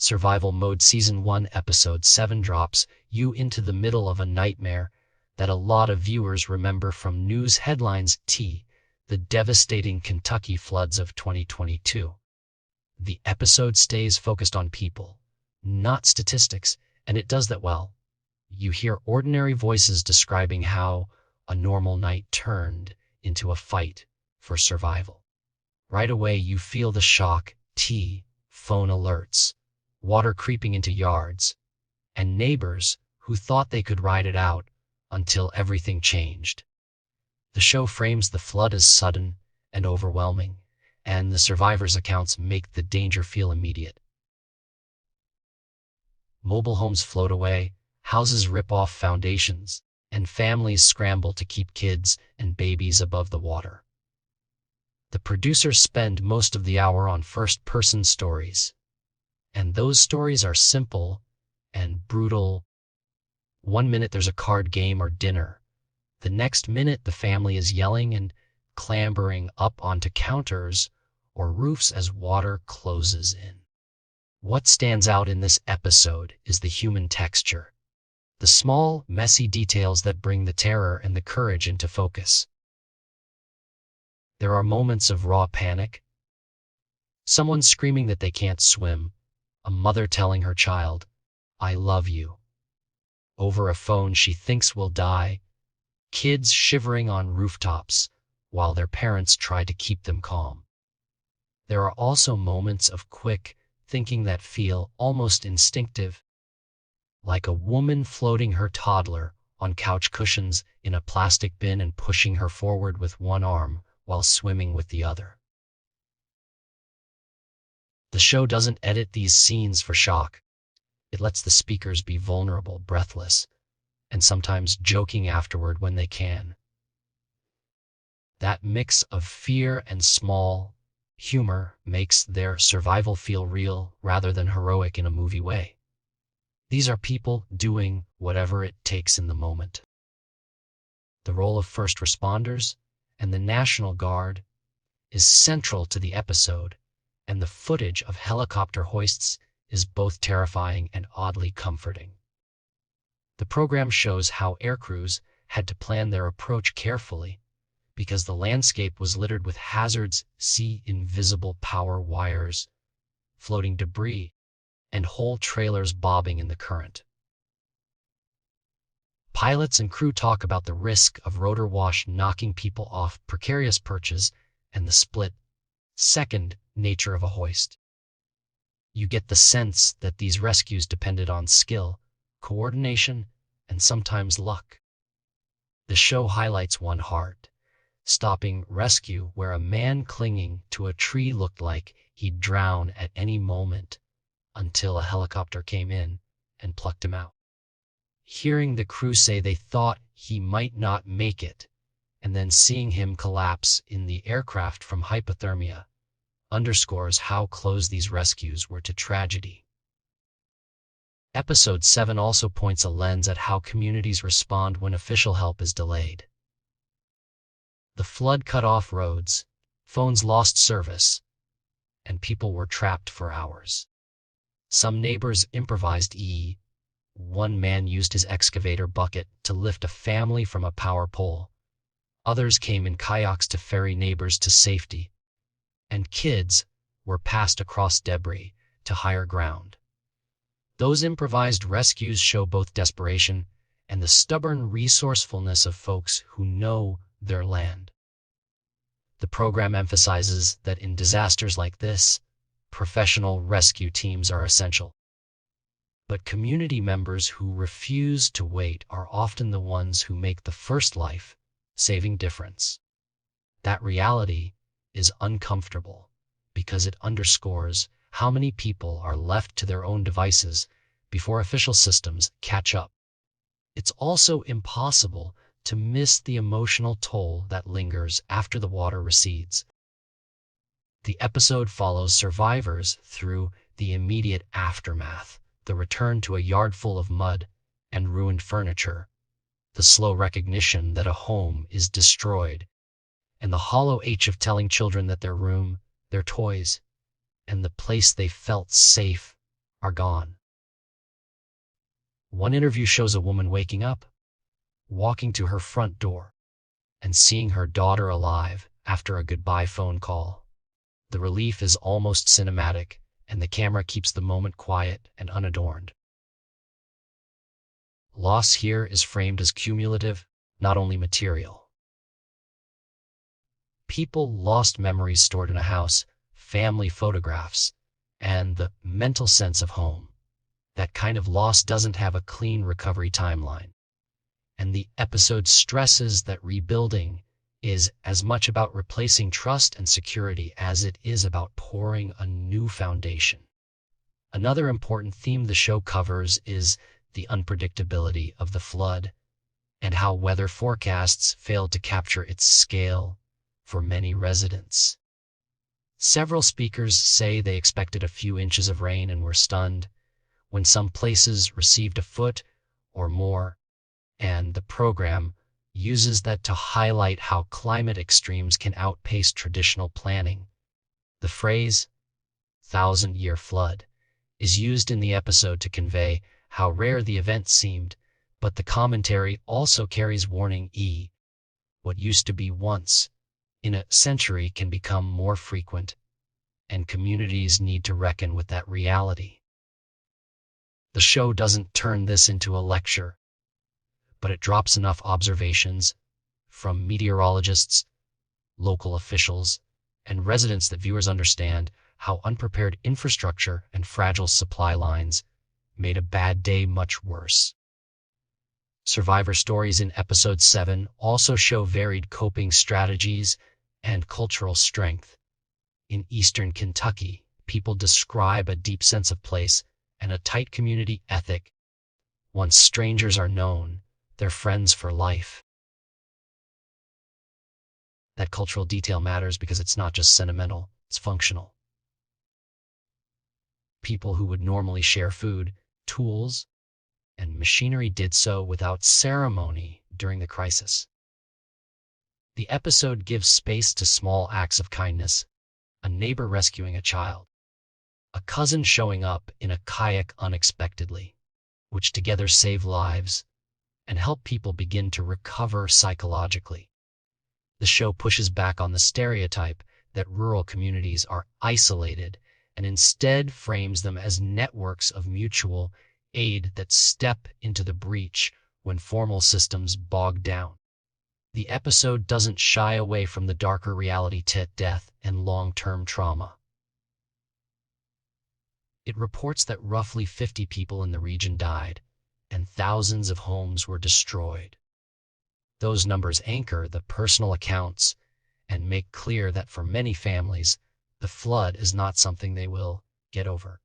Survival Mode Season 1 Episode 7 drops you into the middle of a nightmare that a lot of viewers remember from news headlines. The devastating Kentucky floods of 2022. The episode stays focused on people, not statistics, and it does that well. You hear ordinary voices describing how a normal night turned into a fight for survival. Right away, you feel the shock. Phone alerts, water creeping into yards, and neighbors who thought they could ride it out until everything changed. The show frames the flood as sudden and overwhelming, and the survivors' accounts make the danger feel immediate. Mobile homes float away, houses rip off foundations, and families scramble to keep kids and babies above the water. The producers spend most of the hour on first-person stories, and those stories are simple and brutal. One minute there's a card game or dinner. The next minute the family is yelling and clambering up onto counters or roofs as water closes in. What stands out in this episode is the human texture, the small, messy details that bring the terror and the courage into focus. There are moments of raw panic. Someone screaming that they can't swim, a mother telling her child, "I love you," over a phone she thinks will die, kids shivering on rooftops while their parents try to keep them calm. There are also moments of quick thinking that feel almost instinctive, like a woman floating her toddler on couch cushions in a plastic bin and pushing her forward with one arm while swimming with the other. The show doesn't edit these scenes for shock. It lets the speakers be vulnerable, breathless, and sometimes joking afterward when they can. That mix of fear and small humor makes their survival feel real rather than heroic in a movie way. These are people doing whatever it takes in the moment. The role of first responders and the National Guard is central to the episode, and the footage of helicopter hoists is both terrifying and oddly comforting. The program shows how aircrews had to plan their approach carefully because the landscape was littered with hazards. See invisible power wires, floating debris, and whole trailers bobbing in the current. Pilots and crew talk about the risk of rotor wash knocking people off precarious perches and the split-second nature of a hoist. You get the sense that these rescues depended on skill, coordination, and sometimes luck. The show highlights one heart-stopping rescue where a man clinging to a tree looked like he'd drown at any moment until a helicopter came in and plucked him out. Hearing the crew say they thought he might not make it, and then seeing him collapse in the aircraft from hypothermia, underscores how close these rescues were to tragedy. Episode 7 also points a lens at how communities respond when official help is delayed. The flood cut off roads, phones lost service, and people were trapped for hours. Some neighbors improvised. One man used his excavator bucket to lift a family from a power pole. Others came in kayaks to ferry neighbors to safety. And kids were passed across debris to higher ground. Those improvised rescues show both desperation and the stubborn resourcefulness of folks who know their land. The program emphasizes that in disasters like this, professional rescue teams are essential. But community members who refuse to wait are often the ones who make the first life-saving difference. That reality is uncomfortable because it underscores how many people are left to their own devices before official systems catch up. It's also impossible to miss the emotional toll that lingers after the water recedes. The episode follows survivors through the immediate aftermath, the return to a yard full of mud and ruined furniture, the slow recognition that a home is destroyed, and the hollow ache of telling children that their room, their toys, and the place they felt safe are gone. One interview shows a woman waking up, walking to her front door, and seeing her daughter alive after a goodbye phone call. The relief is almost cinematic, and the camera keeps the moment quiet and unadorned. Loss here is framed as cumulative, not only material. People lost memories stored in a house, family photographs, and the mental sense of home. That kind of loss doesn't have a clean recovery timeline. And the episode stresses that rebuilding is as much about replacing trust and security as it is about pouring a new foundation. Another important theme the show covers is the unpredictability of the flood and how weather forecasts failed to capture its scale for many residents. Several speakers say they expected a few inches of rain and were stunned when some places received a foot or more, and the program uses that to highlight how climate extremes can outpace traditional planning. The phrase, "thousand-year flood," is used in the episode to convey how rare the event seemed, but the commentary also carries warning: what used to be once in a century can become more frequent, and communities need to reckon with that reality. The show doesn't turn this into a lecture, but it drops enough observations from meteorologists, local officials, and residents that viewers understand how unprepared infrastructure and fragile supply lines made a bad day much worse. Survivor stories in episode 7 also show varied coping strategies and cultural strength. In eastern Kentucky, people describe a deep sense of place and a tight community ethic. Once strangers are known, they're friends for life. That cultural detail matters because it's not just sentimental, it's functional. People who would normally share food, tools, and machinery did so without ceremony during the crisis. The episode gives space to small acts of kindness: a neighbor rescuing a child, a cousin showing up in a kayak unexpectedly, which together save lives and help people begin to recover psychologically. The show pushes back on the stereotype that rural communities are isolated and instead frames them as networks of mutual aid that step into the breach when formal systems bog down. The episode doesn't shy away from the darker reality: death and long-term trauma. It reports that roughly 50 people in the region died, and thousands of homes were destroyed. Those numbers anchor the personal accounts and make clear that for many families, the flood is not something they will get over.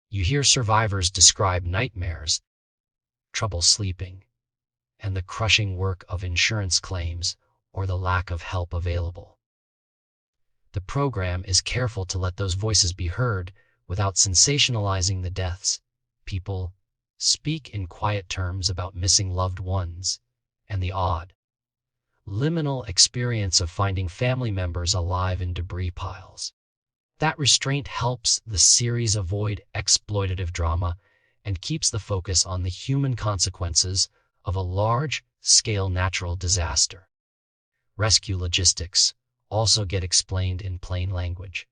You hear survivors describe nightmares, trouble sleeping, and the crushing work of insurance claims or the lack of help available. The program is careful to let those voices be heard without sensationalizing the deaths. People speak in quiet terms about missing loved ones and the odd, liminal experience of finding family members alive in debris piles. That restraint helps the series avoid exploitative drama and keeps the focus on the human consequences of a large-scale natural disaster. Rescue logistics also get explained in plain language.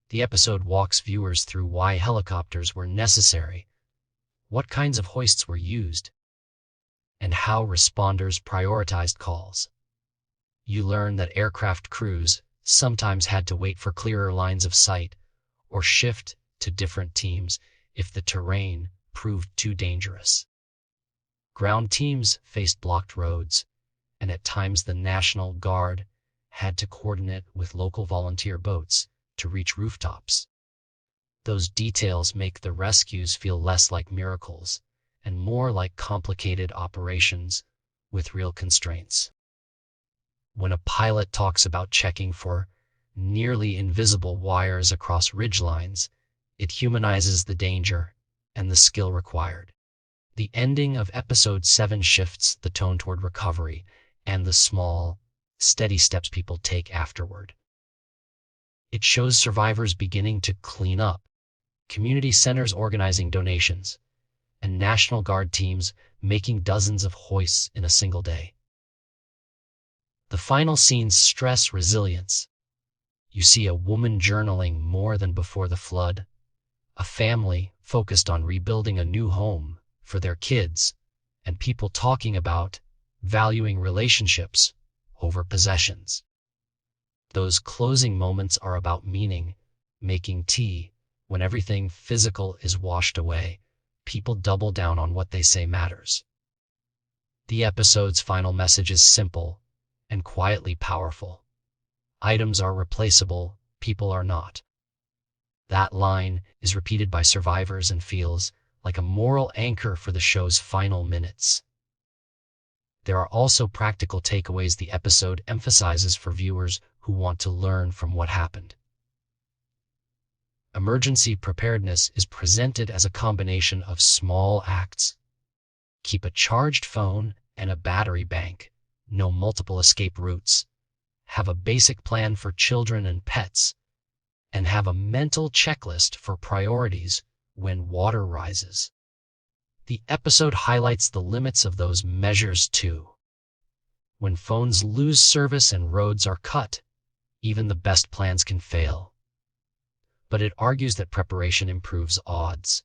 The episode walks viewers through why helicopters were necessary, what kinds of hoists were used, and how responders prioritized calls. You learn that aircraft crews sometimes had to wait for clearer lines of sight or shift to different teams if the terrain proved too dangerous. Ground teams faced blocked roads, and at times the National Guard had to coordinate with local volunteer boats to reach rooftops. Those details make the rescues feel less like miracles and more like complicated operations with real constraints. When a pilot talks about checking for nearly invisible wires across ridgelines, it humanizes the danger and the skill required. The ending of episode 7 shifts the tone toward recovery and the small, steady steps people take afterward. It shows survivors beginning to clean up, community centers organizing donations, and National Guard teams making dozens of hoists in a single day. The final scenes stress resilience. You see a woman journaling more than before the flood, a family focused on rebuilding a new home for their kids, and people talking about valuing relationships over possessions. Those closing moments are about meaning, making tea. When everything physical is washed away, people double down on what they say matters. The episode's final message is simple and quietly powerful. Items are replaceable, people are not. That line is repeated by survivors and feels like a moral anchor for the show's final minutes. There are also practical takeaways the episode emphasizes for viewers who want to learn from what happened. Emergency preparedness is presented as a combination of small acts. Keep a charged phone and a battery bank. Know multiple escape routes. Have a basic plan for children and pets. And have a mental checklist for priorities when water rises. The episode highlights the limits of those measures too. When phones lose service and roads are cut, even the best plans can fail. But it argues that preparation improves odds.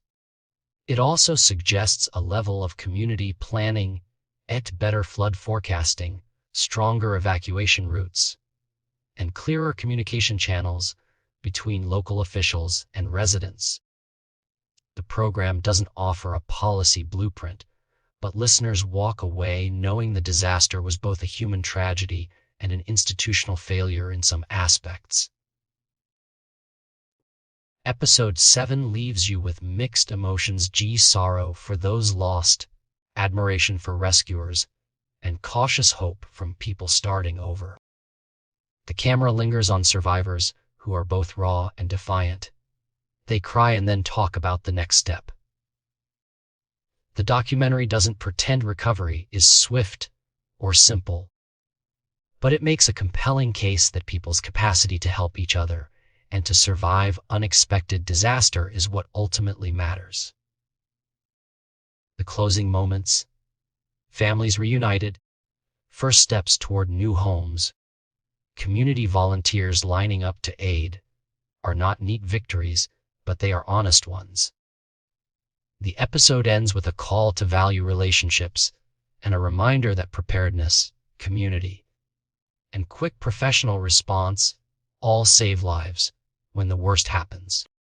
It also suggests a level of community planning, better flood forecasting, stronger evacuation routes, and clearer communication channels between local officials and residents. The program doesn't offer a policy blueprint, but listeners walk away knowing the disaster was both a human tragedy and an institutional failure in some aspects. Episode 7 leaves you with mixed emotions: sorrow for those lost, admiration for rescuers, and cautious hope from people starting over. The camera lingers on survivors who are both raw and defiant. They cry and then talk about the next step. The documentary doesn't pretend recovery is swift or simple, but it makes a compelling case that people's capacity to help each other and to survive unexpected disaster is what ultimately matters. The closing moments, families reunited, first steps toward new homes, community volunteers lining up to aid, are not neat victories, but they are honest ones. The episode ends with a call to value relationships and a reminder that preparedness, community, and quick professional response all save lives when the worst happens.